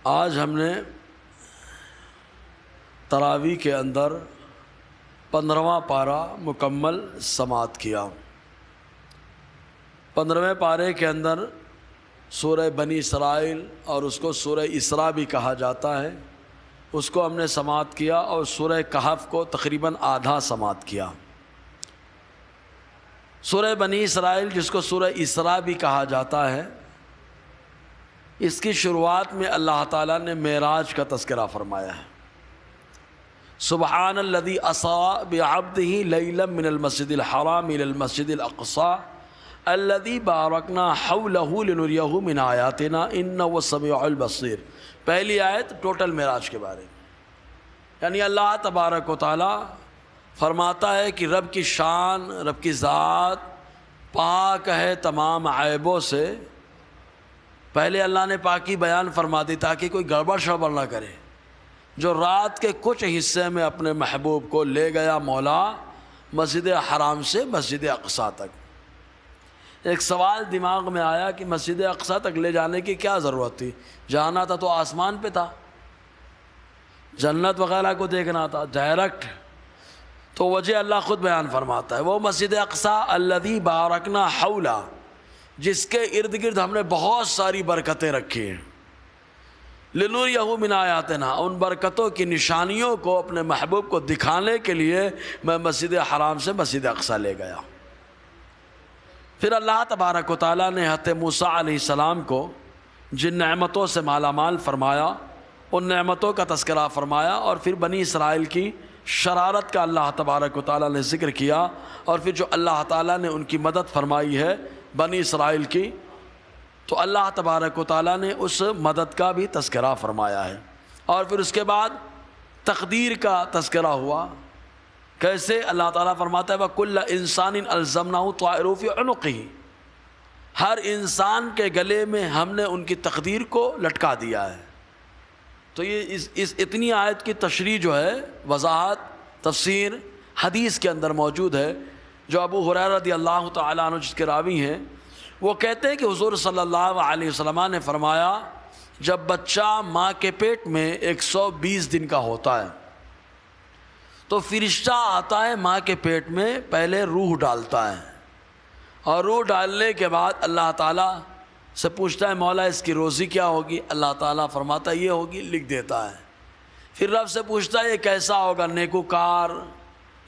آج ہم نے تراویح کے اندر 15واں پارہ مکمل سماعت کیا۔ 15ویں پارے کے اندر سورہ بنی اسرائیل اور اس کو سورہ اسراء بھی کہا جاتا ہے، اس کو ہم نے سماعت کیا، اور سورہ کہف کو تقریباً آدھا سماعت کیا۔ سورہ بنی اسرائیل جس کو سورہ اسراء بھی کہا جاتا ہے، اس کی شروعات میں اللہ تعالیٰ نے معراج کا تذکرہ فرمایا ہے۔ سبحان الذی اسریٰ بعبدہ لیلا من المسجد الحرام الی المسجد الاقصی الذی بارکنا حولہ لنریہ من آیاتنا انہ هو السمیع البصیر۔ پہلی آیت ٹوٹل معراج کے بارے میں، یعنی اللہ تبارک و تعالیٰ فرماتا ہے کہ رب کی شان، رب کی ذات پاک ہے تمام عیبوں سے۔ پہلے اللہ نے پاکی بیان فرما دی تاکہ کوئی گڑبڑ شڑبڑ نہ کرے۔ جو رات کے کچھ حصے میں اپنے محبوب کو لے گیا مولا مسجد حرام سے مسجد اقصیٰ تک۔ ایک سوال دماغ میں آیا کہ مسجد اقصیٰ تک لے جانے کی کیا ضرورت تھی؟ جانا تھا تو آسمان پہ تھا، جنت وغیرہ کو دیکھنا تھا ڈائریکٹ۔ تو وجہ اللہ خود بیان فرماتا ہے، وہ مسجد اقصیٰ الذی بارکنا حولہ، جس کے ارد گرد ہم نے بہت ساری برکتیں رکھی ہیں، لنریہ من آیاتنا، ان برکتوں کی نشانیوں کو اپنے محبوب کو دکھانے کے لیے میں مسجد حرام سے مسجد اقصیٰ لے گیا۔ پھر اللہ تبارک و تعالیٰ نے حضرت موسیٰ علیہ السلام کو جن نعمتوں سے مالا مال فرمایا، ان نعمتوں کا تذکرہ فرمایا، اور پھر بنی اسرائیل کی شرارت کا اللہ تبارک و تعالیٰ نے ذکر کیا، اور پھر جو اللہ تعالیٰ نے ان کی مدد فرمائی ہے بنی اسرائیل کی، تو اللہ تبارک و تعالیٰ نے اس مدد کا بھی تذکرہ فرمایا ہے۔ اور پھر اس کے بعد تقدیر کا تذکرہ ہوا، کیسے اللہ تعالیٰ فرماتا ہے وَكُلَّ إِنسَانٍ أَلْزَمْنَاهُ طَائِرَهُ فِي عُنُقِهِ، ہر انسان کے گلے میں ہم نے ان کی تقدیر کو لٹکا دیا ہے۔ تو یہ اس اتنی آیت کی تشریح جو ہے، وضاحت، تفسیر حدیث کے اندر موجود ہے، جو ابو ہریرہ رضی اللہ تعالیٰ عنہ جس کے راوی ہیں، وہ کہتے ہیں کہ حضور صلی اللہ علیہ وسلم نے فرمایا جب بچہ ماں کے پیٹ میں 120 دن کا ہوتا ہے تو فرشتہ آتا ہے ماں کے پیٹ میں، پہلے روح ڈالتا ہے، اور روح ڈالنے کے بعد اللہ تعالیٰ سے پوچھتا ہے مولا اس کی روزی کیا ہوگی؟ اللہ تعالیٰ فرماتا ہے یہ ہوگی، لکھ دیتا ہے۔ پھر رب سے پوچھتا ہے یہ کیسا ہوگا، نیکوکار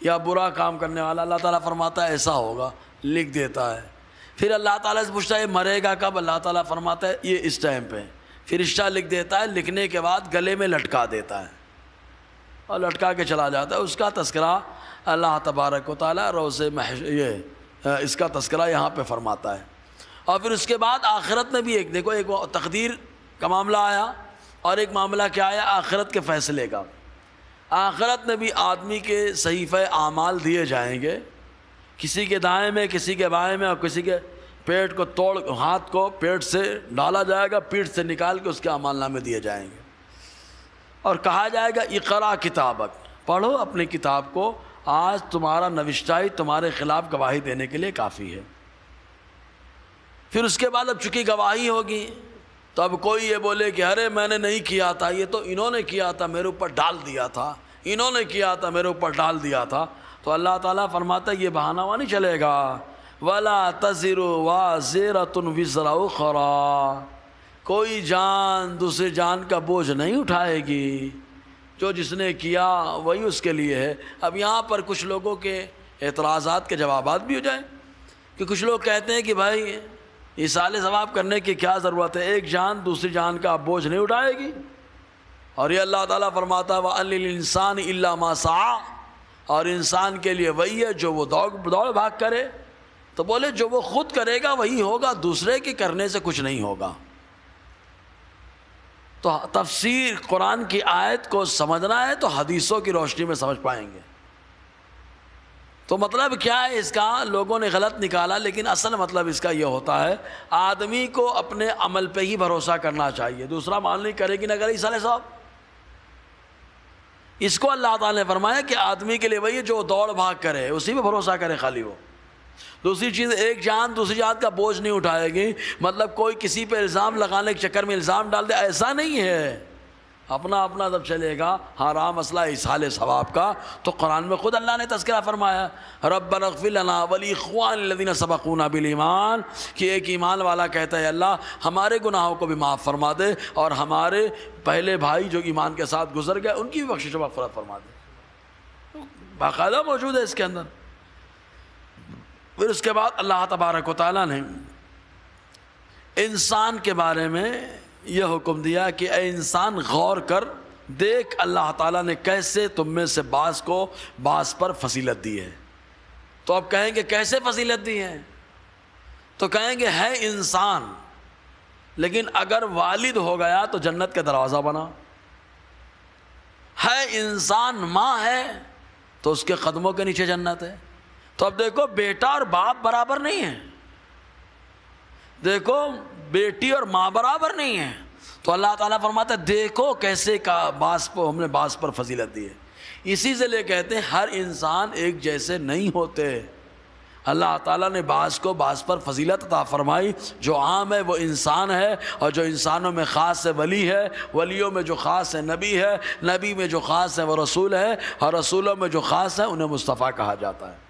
یا برا کام کرنے والا؟ اللہ تعالیٰ فرماتا ہے ایسا ہوگا، لکھ دیتا ہے۔ پھر اللہ تعالیٰ سے پوچھتا ہے یہ مرے گا کب؟ اللہ تعالیٰ فرماتا ہے یہ اس ٹائم پہ۔ فرشتہ لکھ دیتا ہے، لکھنے کے بعد گلے میں لٹکا دیتا ہے اور لٹکا کے چلا جاتا ہے۔ اس کا تذکرہ اللہ تبارک و تعالیٰ اس کا تذکرہ یہاں پہ فرماتا ہے۔ اور پھر اس کے بعد آخرت میں بھی ایک دیکھو، ایک تقدیر کا معاملہ آیا، اور ایک معاملہ کیا آیا؟ آخرت کے فیصلے کا۔ آخرت میں بھی آدمی کے صحیفہ اعمال دیے جائیں گے، کسی کے دائیں میں، کسی کے بائیں میں، اور کسی کے پیٹ کو توڑ، ہاتھ کو پیٹ سے ڈالا جائے گا، پیٹ سے نکال کے اس کے اعمال نامے دیے جائیں گے، اور کہا جائے گا اقرا کتابک، پڑھو اپنی کتاب کو، آج تمہارا نوشتہ تمہارے خلاف گواہی دینے کے لیے کافی ہے۔ پھر اس کے بعد اب چونکہ گواہی ہوگی تو اب کوئی یہ بولے کہ ارے میں نے نہیں کیا تھا، یہ تو انہوں نے کیا تھا، میرے اوپر ڈال دیا تھا، انہوں نے کیا تھا، میرے اوپر ڈال دیا تھا، تو اللہ تعالیٰ فرماتا ہے یہ بہانہ وہاں نہیں چلے گا۔ وَلَا تَزِرُ وَازِرَةٌ وِزْرَ أُخْرَىٰ، کوئی جان دوسری جان کا بوجھ نہیں اٹھائے گی، جو جس نے کیا وہی اس کے لیے ہے۔ اب یہاں پر کچھ لوگوں کے اعتراضات کے جوابات بھی ہو جائیں، کہ کچھ لوگ کہتے ہیں کہ بھائی ایصال ثواب کرنے کی کیا ضرورت ہے، ایک جان دوسری جان کا بوجھ نہیں اٹھائے گی، اور یہ اللہ تعالیٰ فرماتا ہے وَأَنْ لِلْإِنسَانِ إِلَّا مَا سَعَىٰ، اور انسان کے لیے وہی ہے جو وہ دوڑ بھاگ کرے۔ تو بولے جو وہ خود کرے گا وہی ہوگا، دوسرے کے کرنے سے کچھ نہیں ہوگا۔ تو تفسیر قرآن کی آیت کو سمجھنا ہے تو حدیثوں کی روشنی میں سمجھ پائیں گے۔ تو مطلب کیا ہے اس کا؟ لوگوں نے غلط نکالا، لیکن اصل مطلب اس کا یہ ہوتا ہے آدمی کو اپنے عمل پہ ہی بھروسہ کرنا چاہیے، دوسرا عمل نہیں کرے گی نہ کرے ایصال ثواب۔ اس کو اللہ تعالیٰ نے فرمایا کہ آدمی کے لیے وہی جو دوڑ بھاگ کرے، اسی پہ بھروسہ کرے خالی وہ۔ دوسری چیز، ایک جان دوسری جان کا بوجھ نہیں اٹھائے گی، مطلب کوئی کسی پہ الزام لگانے کے چکر میں الزام ڈال دے، ایسا نہیں ہے، اپنا اپنا جب چلے گا۔ ہاں رہا مسئلہ ایصال ثواب کا، تو قرآن میں خود اللہ نے تذکرہ فرمایا، ربنا اغفر لنا ولاخواننا الذین سبقونا بالایمان، کہ ایک ایمان والا کہتا ہے اللہ ہمارے گناہوں کو بھی معاف فرما دے، اور ہمارے پہلے بھائی جو ایمان کے ساتھ گزر گئے ان کی بھی بخشش و مغفرت فرما دے، باقاعدہ موجود ہے اس کے اندر۔ پھر اس کے بعد اللہ تبارک و تعالیٰ نے انسان کے بارے میں یہ حکم دیا کہ اے انسان غور کر، دیکھ اللہ تعالیٰ نے کیسے تم میں سے بعض کو بعض پر فضیلت دی ہے۔ تو اب کہیں گے کیسے فضیلت دی ہے؟ تو کہیں گے ہے انسان، لیکن اگر والد ہو گیا تو جنت کا دروازہ بنا، ہے انسان ماں ہے تو اس کے قدموں کے نیچے جنت ہے۔ تو اب دیکھو بیٹا اور باپ برابر نہیں ہے، دیکھو بیٹی اور ماں برابر نہیں ہے، تو اللہ تعالیٰ فرماتا ہے دیکھو کیسے بعض کو ہم نے بعض پر فضیلت دی ہے۔ اسی سے لے کہتے ہیں ہر انسان ایک جیسے نہیں ہوتے، اللہ تعالیٰ نے بعض کو بعض پر فضیلت عطا فرمائی، جو عام ہے وہ انسان ہے، اور جو انسانوں میں خاص ہے ولی ہے، ولیوں میں جو خاص ہے نبی ہے، نبی میں جو خاص ہے وہ رسول ہے، اور رسولوں میں جو خاص ہے انہیں مصطفیٰ کہا جاتا ہے۔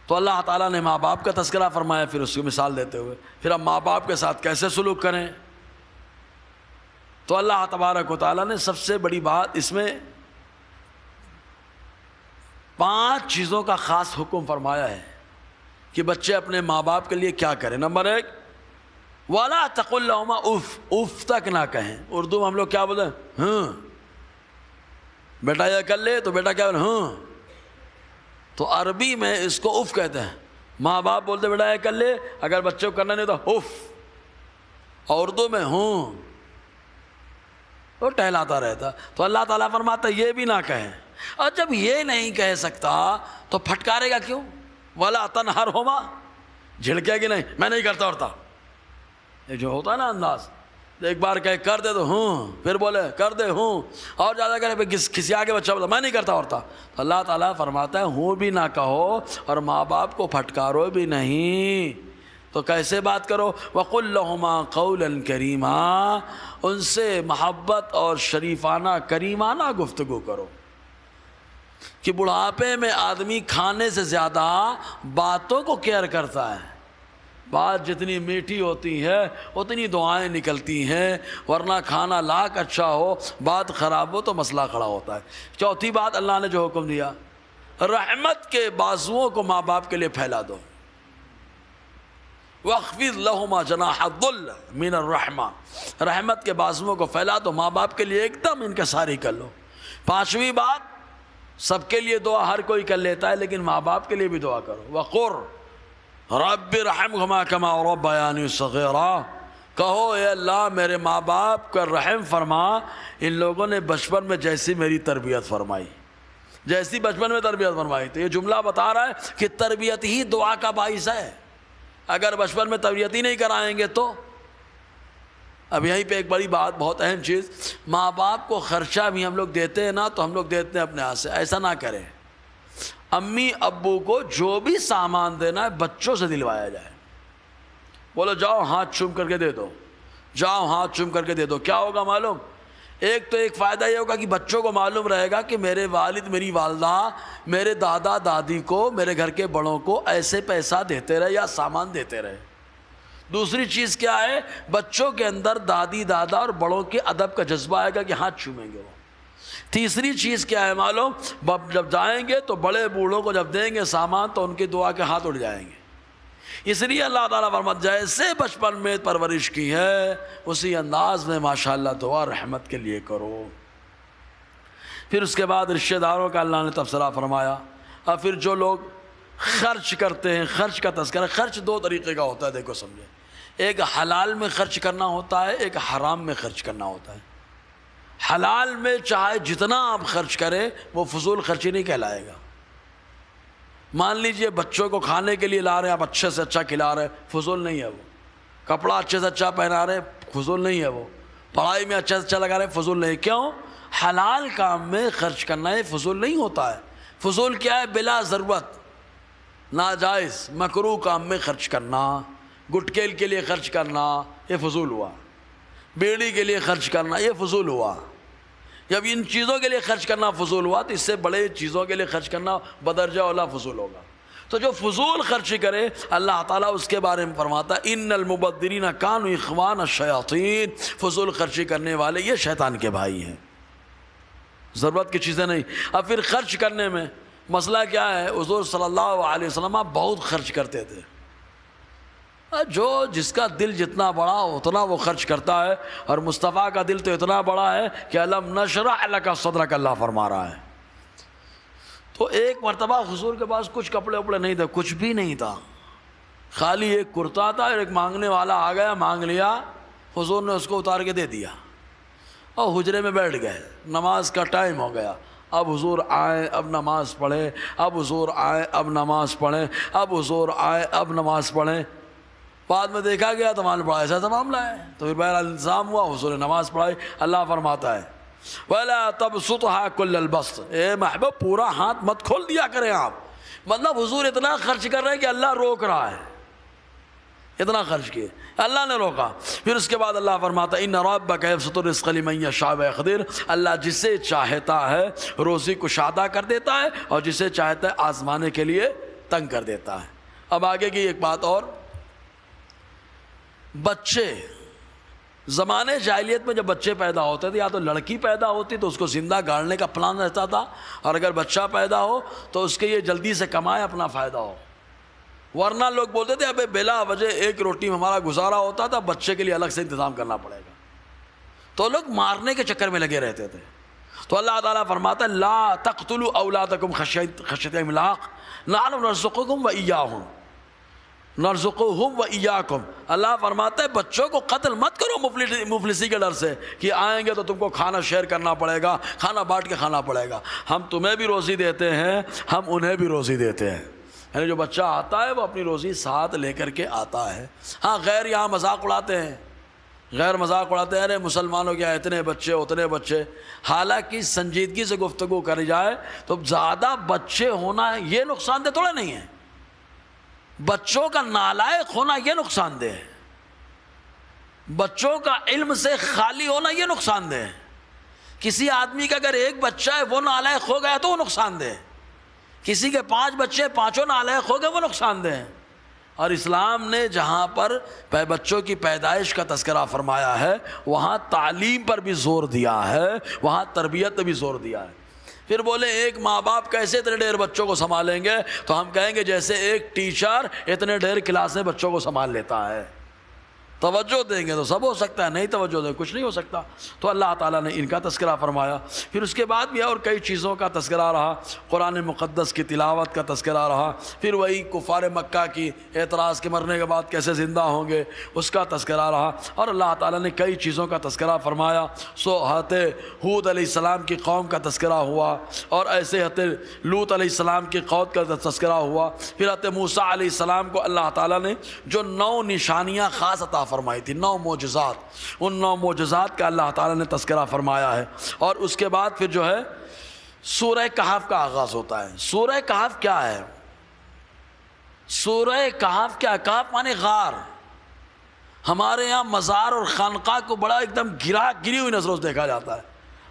تو اللہ تعالیٰ نے ماں باپ کا تذکرہ فرمایا، پھر اس کی مثال دیتے ہوئے پھر ہم ماں باپ کے ساتھ کیسے سلوک کریں۔ تو اللہ تبارک و تعالیٰ نے سب سے بڑی بات اس میں 5 چیزوں کا خاص حکم فرمایا ہے کہ بچے اپنے ماں باپ کے لیے کیا کریں۔ نمبر 1، وَلَا تَقُلْ لَهُمَا اُف، اُف تک نہ کہیں۔ اردو میں ہم لوگ کیا بولتے ہیں؟ ہاں بیٹا یہ کر لے، تو بیٹا کیا بولے؟ ہاں۔ تو عربی میں اس کو اف کہتے ہیں، ماں باپ بولتے بیٹا یہ کر لے، اگر بچوں کو کرنا نہیں تو اف، اور اردو میں ہوں، وہ ٹہلاتا رہتا۔ تو اللہ تعالیٰ فرماتا یہ بھی نہ کہیں، اور جب یہ نہیں کہہ سکتا تو پھٹکارے گا کیوں؟ وَلَا تَنْهَرْهُمَا، جھڑکے گی نہیں، میں نہیں کرتا ہوتا، یہ جو ہوتا ہے نا انداز، ایک بار کہے کر دے تو ہوں، پھر بولے کر دے ہوں، اور زیادہ کرے کسی آگے بچہ بولا میں نہیں کرتا ہوتا، تو اللہ تعالیٰ فرماتا ہے ہوں بھی نہ کہو اور ماں باپ کو پھٹکارو بھی نہیں۔ تو کیسے بات کرو؟ وَقُلْ لَهُمَا قَوْلًا كَرِيمًا، ان سے محبت اور شریفانہ کریمانہ گفتگو کرو۔ کہ بڑھاپے میں آدمی کھانے سے زیادہ باتوں کو کیئر کرتا ہے، بات جتنی میٹھی ہوتی ہے اتنی دعائیں نکلتی ہیں، ورنہ کھانا لاکھ اچھا ہو بات خراب ہو تو مسئلہ کھڑا ہوتا ہے۔ چوتھی بات اللہ نے جو حکم دیا، رحمت کے بازوؤں کو ماں باپ کے لیے پھیلا دو، وَاخْفِضْ لَهُمَا جَنَاحَ الذُّلِّ مِنَ الرَّحْمَةِ، رحمت کے بازوؤں کو پھیلا دو، ماں باپ کے لیے ایک دم انکساری کر لو۔ 5ویں بات، سب کے لیے دعا ہر کوئی کر لیتا ہے لیکن ماں باپ کے لیے بھی دعا کرو، وَقُرْ رب ارحمہما کما ربیانی صغیرا، کہو اے اللہ میرے ماں باپ کا رحم فرما، ان لوگوں نے بچپن میں جیسی میری تربیت فرمائی، جیسی بچپن میں تربیت فرمائی۔ تو یہ جملہ بتا رہا ہے کہ تربیت ہی دعا کا باعث ہے، اگر بچپن میں تربیت ہی نہیں کرائیں گے تو۔ اب یہیں پہ ایک بڑی بات، بہت اہم چیز، ماں باپ کو خرچہ بھی ہم لوگ دیتے ہیں نا، تو ہم لوگ دیتے ہیں اپنے ہاتھ سے، ایسا نہ کریں۔ امی ابو کو جو بھی سامان دینا ہے بچوں سے دلوایا جائے، بولو جاؤ ہاتھ چوم کر کے دے دو، جاؤ ہاتھ چوم کر کے دے دو۔ کیا ہوگا معلوم؟ ایک تو ایک فائدہ یہ ہوگا کہ بچوں کو معلوم رہے گا کہ میرے والد میری والدہ میرے دادا دادی کو میرے گھر کے بڑوں کو ایسے پیسہ دیتے رہے یا سامان دیتے رہے۔ دوسری چیز کیا ہے، بچوں کے اندر دادی دادا اور بڑوں کے ادب کا جذبہ آئے گا کہ ہاتھ چومیں گے وہ۔ تیسری چیز کیا ہے معلوم، جب جائیں گے تو بڑے بوڑھوں کو جب دیں گے سامان تو ان کی دعا کے ہاتھ اٹھ جائیں گے۔ اس لیے اللہ تعالیٰ فرماتا جیسے بچپن میں پرورش کی ہے اسی انداز میں ماشاءاللہ دعا رحمت کے لیے کرو۔ پھر اس کے بعد رشتہ داروں کا اللہ نے تبصرہ فرمایا، اور پھر جو لوگ خرچ کرتے ہیں، خرچ کا تذکرہ۔ خرچ 2 طریقے کا ہوتا ہے، دیکھو سمجھے، ایک حلال میں خرچ کرنا ہوتا ہے، ایک حرام میں خرچ کرنا ہوتا ہے۔ حلال میں چاہے جتنا آپ خرچ کریں وہ فضول خرچی نہیں کہلائے گا۔ مان لیجئے بچوں کو کھانے کے لیے لا رہے ہیں، آپ اچھے سے اچھا کھلا رہے ہیں، فضول نہیں ہے وہ۔ کپڑا اچھے سے اچھا پہنا رہے ہیں، فضول نہیں ہے وہ۔ پڑھائی میں اچھا سے اچھا لگا رہے ہیں، فضول نہیں۔ کیوں؟ حلال کام میں خرچ کرنا ہے فضول نہیں ہوتا ہے۔ فضول کیا ہے؟ بلا ضرورت، ناجائز مکروہ کام میں خرچ کرنا، گٹکیل کے لیے خرچ کرنا یہ فضول ہوا، بیڑی کے لیے خرچ کرنا یہ فضول ہوا۔ جب ان چیزوں کے لیے خرچ کرنا فضول ہوا تو اس سے بڑے چیزوں کے لیے خرچ کرنا بدرجہ اولا فضول ہوگا۔ تو جو فضول خرچی کرے اللہ تعالیٰ اس کے بارے میں فرماتا ہے ان المبذرین کانوا اخوان الشیاطین، فضول خرچی کرنے والے یہ شیطان کے بھائی ہیں، ضرورت کی چیزیں نہیں۔ اب پھر خرچ کرنے میں مسئلہ کیا ہے؟ حضور صلی اللہ علیہ وسلم بہت خرچ کرتے تھے، جو جس کا دل جتنا بڑا اتنا وہ خرچ کرتا ہے، اور مصطفیٰ کا دل تو اتنا بڑا ہے کہ الم نشرح لک صدرک اللہ فرما رہا ہے۔ تو ایک مرتبہ حضور کے پاس کچھ کپڑے وپڑے نہیں تھے، کچھ بھی نہیں تھا، خالی ایک کرتا تھا، اور ایک مانگنے والا آ گیا مانگ لیا، حضور نے اس کو اتار کے دے دیا اور حجرے میں بیٹھ گئے۔ نماز کا ٹائم ہو گیا، اب حضور آئے اب نماز پڑھے، اب حضور آئے اب نماز پڑھیں، اب حضور آئے اب نماز پڑھیں۔ بعد میں دیکھا گیا تو معلوم پڑا ایسا معاملہ ہے، تو پھر بہرحال انتظام ہوا، حضور نے نماز پڑھائی۔ اللہ فرماتا ہے وَلَا تَبْسُطْهَا كُلَّ الْبَسْطِ، اے محبوب پورا ہاتھ مت کھول دیا کریں آپ، مطلب حضور اتنا خرچ کر رہے ہیں کہ اللہ روک رہا ہے، اتنا خرچ کیے، اللہ نے روکا۔ پھر اس کے بعد اللہ فرماتا ہے ان ربک یبسط الرزق لمن یشاء ویقدر، اللہ جسے چاہتا ہے روزی کشادہ کر دیتا ہے اور جسے چاہتا ہے آزمانے کے لیے تنگ کر دیتا ہے۔ اب آگے کی ایک بات اور، بچے زمانے جاہلیت میں جب بچے پیدا ہوتے تھے یا تو لڑکی پیدا ہوتی تو اس کو زندہ گاڑنے کا پلان رہتا تھا، اور اگر بچہ پیدا ہو تو اس کے یہ جلدی سے کمائے اپنا فائدہ ہو، ورنہ لوگ بولتے تھے ابے بلا وجہ ایک روٹی میں ہمارا گزارا ہوتا تھا، بچے کے لیے الگ سے انتظام کرنا پڑے گا، تو لوگ مارنے کے چکر میں لگے رہتے تھے۔ تو اللہ تعالیٰ فرماتا ہے لا تقتلوا اولادکم خشیۃ املاق نحن نرزقکم وایاہم نرزقہم وایاکم، اللہ فرماتا ہے بچوں کو قتل مت کرو مفلسی کے ڈر سے کہ آئیں گے تو تم کو کھانا شیئر کرنا پڑے گا، کھانا بانٹ کے کھانا پڑے گا، ہم تمہیں بھی روزی دیتے ہیں ہم انہیں بھی روزی دیتے ہیں، یعنی جو بچہ آتا ہے وہ اپنی روزی ساتھ لے کر کے آتا ہے۔ ہاں غیر یہاں مذاق اڑاتے ہیں، غیر مذاق اڑاتے ہیں ارے مسلمانوں کے اتنے بچے اتنے بچے، حالانکہ سنجیدگی سے گفتگو کری جائے تو زیادہ بچے ہونا یہ نقصان دہ تھوڑا نہیں ہے، بچوں کا نالائق ہونا یہ نقصان دہ ہے، بچوں کا علم سے خالی ہونا یہ نقصان دہ ہے۔ کسی آدمی کا اگر ایک بچہ ہے وہ نالائق ہو گیا تو وہ نقصان دہ ہے، کسی کے 5 بچے پانچوں نالائق ہو گئے وہ نقصان دہ ہیں۔ اور اسلام نے جہاں پر بچوں کی پیدائش کا تذکرہ فرمایا ہے وہاں تعلیم پر بھی زور دیا ہے، وہاں تربیت پر بھی زور دیا ہے۔ پھر بولے ایک ماں باپ کیسے اتنے ڈھیر بچوں کو سنبھالیں گے، تو ہم کہیں گے جیسے ایک ٹیچر اتنے ڈھیر کلاس میں بچوں کو سنبھال لیتا ہے، توجہ دیں گے تو سب ہو سکتا ہے، نہیں توجہ دیں کچھ نہیں ہو سکتا۔ تو اللہ تعالیٰ نے ان کا تذکرہ فرمایا، پھر اس کے بعد بھی اور کئی چیزوں کا تذکرہ رہا، قرآن مقدس کی تلاوت کا تذکرہ رہا، پھر وہی کفار مکہ کی اعتراض کے مرنے کے بعد کیسے زندہ ہوں گے اس کا تذکرہ رہا، اور اللہ تعالیٰ نے کئی چیزوں کا تذکرہ فرمایا۔ حضرت ہود علیہ السلام کی قوم کا تذکرہ ہوا، اور ایسے حضرت لوط علیہ السلام کی قوم کا تذکرہ ہوا، پھر حضرت موسیٰ علیہ السلام کو اللہ تعالیٰ نے جو 9 نشانیاں خاص عطا فرمائی تھی، 9 معجزات، ان 9 معجزات کا اللہ تعالیٰ نے تذکرہ فرمایا ہے۔ اور اس کے بعد پھر جو ہے سورہ کہف کا آغاز ہوتا ہے۔ سورہ کہف کیا ہے؟ سورہ کہف کیا ہے؟ کہف مانے غار۔ ہمارے یہاں مزار اور خانقاہ کو بڑا ایک دم گری ہوئی نظروں سے دیکھا جاتا ہے،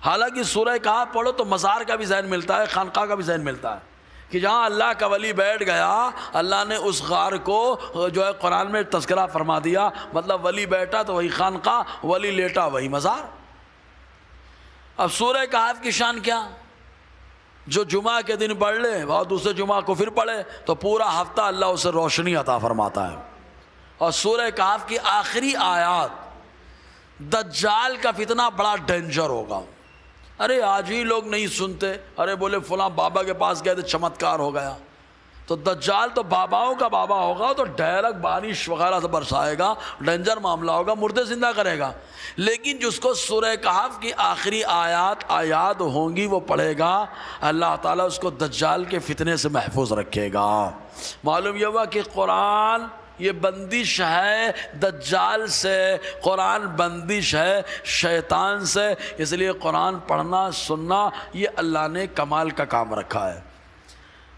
حالانکہ سورہ کہف پڑھو تو مزار کا بھی ذہن ملتا ہے، خانقاہ کا بھی ذہن ملتا ہے، کہ جہاں اللہ کا ولی بیٹھ گیا اللہ نے اس غار کو جو ہے قرآن میں تذکرہ فرما دیا، مطلب ولی بیٹھا تو وہی خانقاہ، ولی لیٹا وہی مزار۔ اب سورہ کہف کی شان کیا؟ جو جمعہ کے دن پڑھ لے اور دوسرے جمعہ کو پھر پڑھے تو پورا ہفتہ اللہ اسے روشنی عطا فرماتا ہے۔ اور سورہ کہف کی آخری آیات دجال کا فتنہ بڑا ڈینجر ہوگا۔ ارے آج ہی لوگ نہیں سنتے، ارے بولے فلاں بابا کے پاس گئے تو چمتکار ہو گیا، تو دجال تو باباؤں کا بابا ہوگا، تو ڈائریکٹ بارش وغیرہ سے برسائے گا، ڈینجر معاملہ ہوگا، مردے زندہ کرے گا۔ لیکن جس کو سورہ کہف کی آخری آیات ہوں گی وہ پڑھے گا، اللہ تعالیٰ اس کو دجال کے فتنے سے محفوظ رکھے گا۔ معلوم یہ ہوا کہ قرآن یہ بندش ہے دجال سے، قرآن بندش ہے شیطان سے، اس لیے قرآن پڑھنا سننا یہ اللہ نے کمال کا کام رکھا ہے۔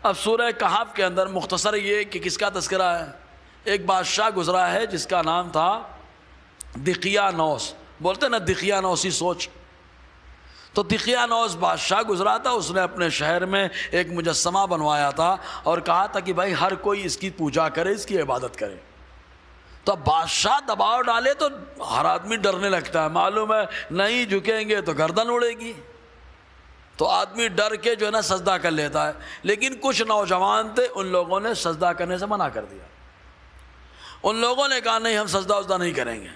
اب سورہ کہف کے اندر مختصر یہ کہ کس کا تذکرہ ہے؟ ایک بادشاہ گزرا ہے جس کا نام تھا دقیانوس، بولتے نا دقیانوسی سوچ. تو دقیانوس بادشاہ گزرا تھا، اس نے اپنے شہر میں ایک مجسمہ بنوایا تھا اور کہا تھا کہ بھائی ہر کوئی اس کی پوجا کرے، اس کی عبادت کرے. تو اب بادشاہ دباؤ ڈالے تو ہر آدمی ڈرنے لگتا ہے، معلوم ہے نہیں جھکیں گے تو گردن اڑے گی، تو آدمی ڈر کے جو ہے نا سجدہ کر لیتا ہے. لیکن کچھ نوجوان تھے، ان لوگوں نے سجدہ کرنے سے منع کر دیا. ان لوگوں نے کہا نہیں ہم سجدہ وجدہ نہیں کریں گے،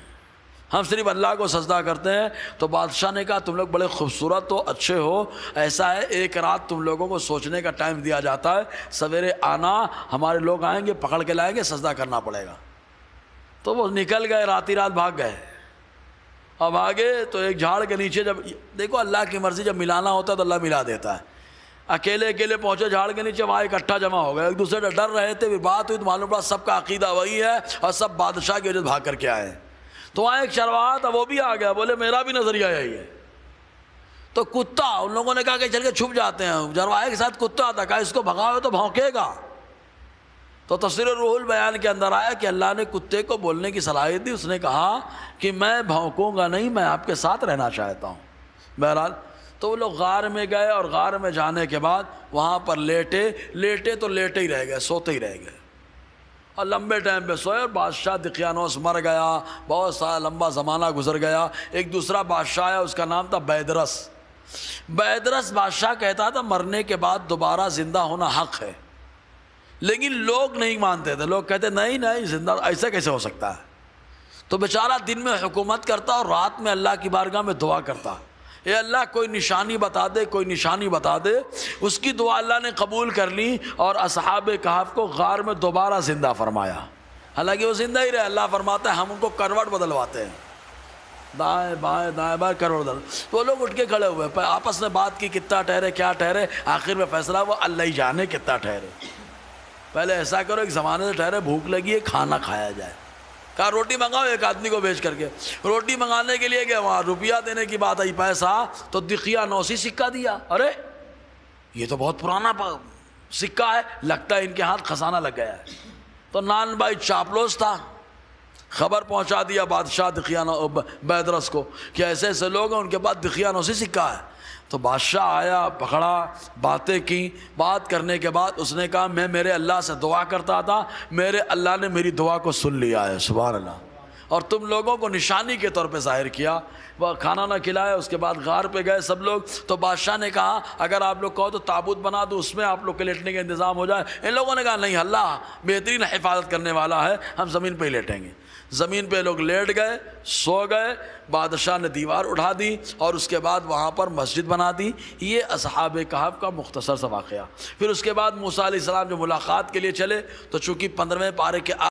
ہم صرف اللہ کو سجدہ کرتے ہیں. تو بادشاہ نے کہا تم لوگ بڑے خوبصورت ہو، اچھے ہو، ایسا ہے ایک رات تم لوگوں کو سوچنے کا ٹائم دیا جاتا ہے، سویرے آنا، ہمارے لوگ آئیں گے پکڑ کے لائیں گے، سجدہ کرنا پڑے گا. تو وہ نکل گئے، راتی رات بھاگ گئے. اب آگے تو ایک جھاڑ کے نیچے، جب دیکھو اللہ کی مرضی، جب ملانا ہوتا ہے تو اللہ ملا دیتا ہے. اکیلے اکیلے پہنچے جھاڑ کے نیچے، وہاں اکٹھا جمع ہو گئے، ایک دوسرے سے ڈر رہے تھے. پھر بات ہوئی تو معلوم پڑا سب کا عقیدہ وہی ہے اور سب بادشاہ کی وجہ سے بھاگ کر کے آئے. تو وہاں ایک چرواہا تھا، وہ بھی آ گیا، بولے میرا بھی نظریہ یہی ہے. تو کتا، ان لوگوں نے کہا کہ چل کے چھپ جاتے ہیں. چرواہے کے ساتھ کتا تھا، کہا اس کو بھگاؤ تو بھونکے گا. تو تفسیر روح البیان کے اندر آیا کہ اللہ نے کتے کو بولنے کی صلاحیت دی. اس نے کہا کہ میں بھونکوں گا نہیں، میں آپ کے ساتھ رہنا چاہتا ہوں. بہرحال تو وہ لوگ غار میں گئے اور غار میں جانے کے بعد وہاں پر لیٹے تو لیٹے ہی رہ گئے، سوتے ہی رہ گئے اور لمبے ٹائم پہ سوئے. اور بادشاہ دقیانوس مر گیا، بہت سارا لمبا زمانہ گزر گیا. ایک دوسرا بادشاہ آیا، اس کا نام تھا بیدرس. بیدرس بادشاہ کہتا تھا مرنے کے بعد دوبارہ زندہ ہونا حق ہے، لیکن لوگ نہیں مانتے تھے. لوگ کہتے نہیں زندہ ایسا کیسے ہو سکتا ہے. تو بیچارہ دن میں حکومت کرتا اور رات میں اللہ کی بارگاہ میں دعا کرتا، اے اللہ کوئی نشانی بتا دے، کوئی نشانی بتا دے. اس کی دعا اللہ نے قبول کر لی اور اصحاب کہف کو غار میں دوبارہ زندہ فرمایا. حالانکہ وہ زندہ ہی رہے. اللہ فرماتا ہے ہم ان کو کروٹ بدلواتے ہیں، دائیں بائیں دائیں بائیں کروٹ بدل. تو وہ لوگ اٹھ کے کھڑے ہوئے، آپس میں بات کی کتنا ٹھہرے کیا ٹھہرے. آخر میں فیصلہ وہ اللہ ہی جانے کتنا ٹھہرے. پہلے ایسا کرو ایک زمانے سے ٹھہرے، بھوک لگی ہے، کھانا کھایا جائے. کہا روٹی منگاؤ، ایک آدمی کو بھیج کر کے. روٹی منگانے کے لیے گیا، وہاں روپیہ دینے کی بات آئی، پیسہ، تو دقیانوسی سکہ دیا. ارے یہ تو بہت پرانا سکہ ہے، لگتا ہے ان کے ہاتھ خزانہ لگ گیا ہے. تو نان بھائی چاپلوس تھا، خبر پہنچا دیا بادشاہ بیدرس کو کہ ایسے ایسے لوگ ہیں، ان کے پاس دقیانوسی سکہ ہے. تو بادشاہ آیا، پکڑا، باتیں کی. بات کرنے کے بعد اس نے کہا میں میرے اللہ سے دعا کرتا تھا، میرے اللہ نے میری دعا کو سن لیا ہے، سبحان اللہ، اور تم لوگوں کو نشانی کے طور پہ ظاہر کیا. وہ کھانا نہ کھلایا. اس کے بعد غار پہ گئے سب لوگ. تو بادشاہ نے کہا اگر آپ لوگ کہو تو تابوت بنا دو، اس میں آپ لوگ کے لیٹنے کا انتظام ہو جائے. ان لوگوں نے کہا نہیں، اللہ بہترین حفاظت کرنے والا ہے، ہم زمین پہ ہی لیٹیں گے. زمین پہ لوگ لیٹ گئے، سو گئے. بادشاہ نے دیوار اٹھا دی اور اس کے بعد وہاں پر مسجد بنا دی. یہ اصحاب کہف کا مختصر سا واقعہ. پھر اس کے بعد موسیٰ علیہ السلام جو ملاقات کے لیے چلے تو چونکہ 15ویں پارے کے